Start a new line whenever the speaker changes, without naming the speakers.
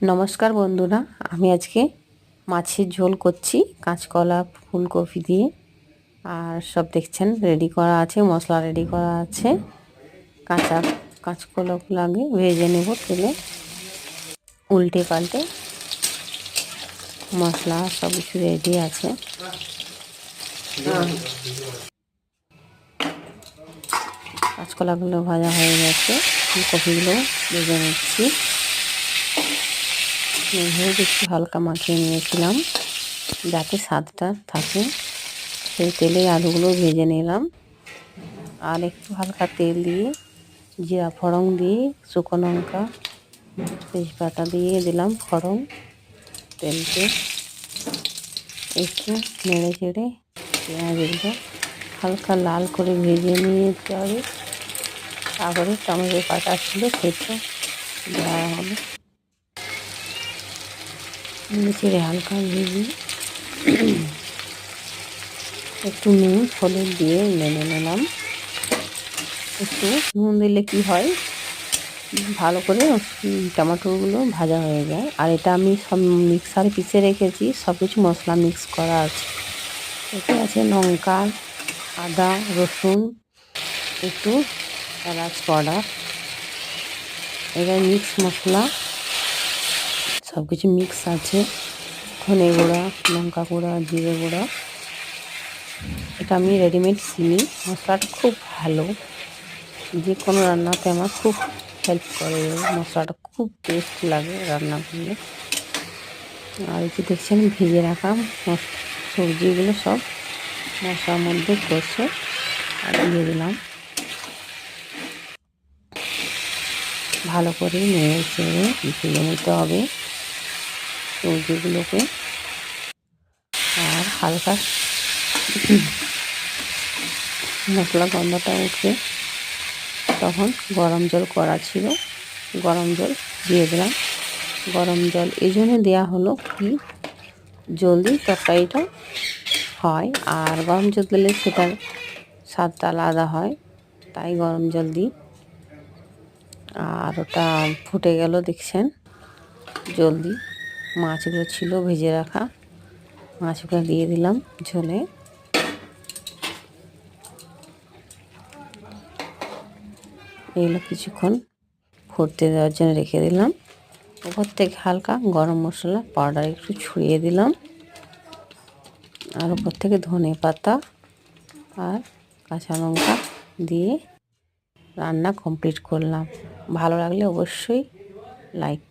নমস্কার বন্ধুরা, আমি আজকে মাছের ঝোল করছি কাঁচকলা ফুলকপি দিয়ে। আর সব দেখছেন রেডি করা আছে, মশলা রেডি করা আছে। কাঁচকলাগুলো আগে ভেজে নেব তেলে, উল্টে পাল্টে। মশলা সব কিছু রেডি আছে। কাঁচকলাগুলো ভাজা হয়ে গেছে, ফুলকপিগুলো ভেজে নিচ্ছি। হলুদ একটু হালকা মাখিয়ে নিয়েছিলাম যাতে স্বাদটা থাকে। সেই তেলে আলুগুলো ভেজে নিলাম। আর একটু হালকা তেল দিয়ে জিরা ফোড়ন দিয়ে শুকনো লঙ্কা তেজপাতা দিয়ে দিলাম ফোড়ন। তেলকে একটু নেড়ে চেড়ে পেঁয়াজগুলো হালকা লাল করে ভেজে নিতে হবে। তারপরে টমেটো কাটা ছিল সেটা দেওয়া হবে। নেড়ে চেড়ে হালকা ভেজে একটু নুন হলুদ দিয়ে নেড়ে নিলাম। একটু নুন দিলে কি হয়, ভালো করে টমেটোগুলো ভাজা হয়ে যায়। আর এটা আমি সব মিক্সারে পিষে রেখেছি, সব কিছু মশলা মিক্স করা আছে। এতে আছে লঙ্কা, আদা, রসুন, একটু এলাচ পাউডার। এটা মিক্স মশলা, সব কিছু মিক্স আছে। ধনে গুঁড়া, লঙ্কা গুঁড়া, জিরে গুঁড়া। এটা আমি রেডিমেড চিনি। মশলাটা খুব ভালো, যে কোনো রান্নাতে আমার খুব হেল্প করে। মশলাটা খুব টেস্ট লাগে রান্না করলে। আর এই যে দেখছেন ভেজে রাখা সবজিগুলো সব মশলার মধ্যে কষে আর দিয়ে দিলাম। ভালো করে নেড়ে চেড়ে ভেজে নিতে হবে সবজিগুলোকে। আর হালকা মশলা গন্ধটা উঠবে তখন গরম জল করা ছিল, গরম জল দিয়ে দিলাম। গরম জল এই জন্য দেওয়া হলো কি জলদি তরকারিটা হয়, আর গরম জল দিলে সেটার স্বাদটা আলাদা হয়, তাই গরম জল দিই। আর ওটা ফুটে গেল দেখছেন জলদি। মাছগুলো ছিল ভেজে রাখা, মাছগুলো দিয়ে দিলাম ঝোলে। এগুলো কিছুক্ষণ ফুটতে দেওয়ার জন্য রেখে দিলাম। উপর থেকে হালকা গরম মশলা পাউডার একটু ছড়িয়ে দিলাম। আর উপর থেকে ধনে পাতা আর কাঁচা লঙ্কা দিয়ে রান্না কমপ্লিট করলাম। ভালো লাগলে অবশ্যই লাইক করুন।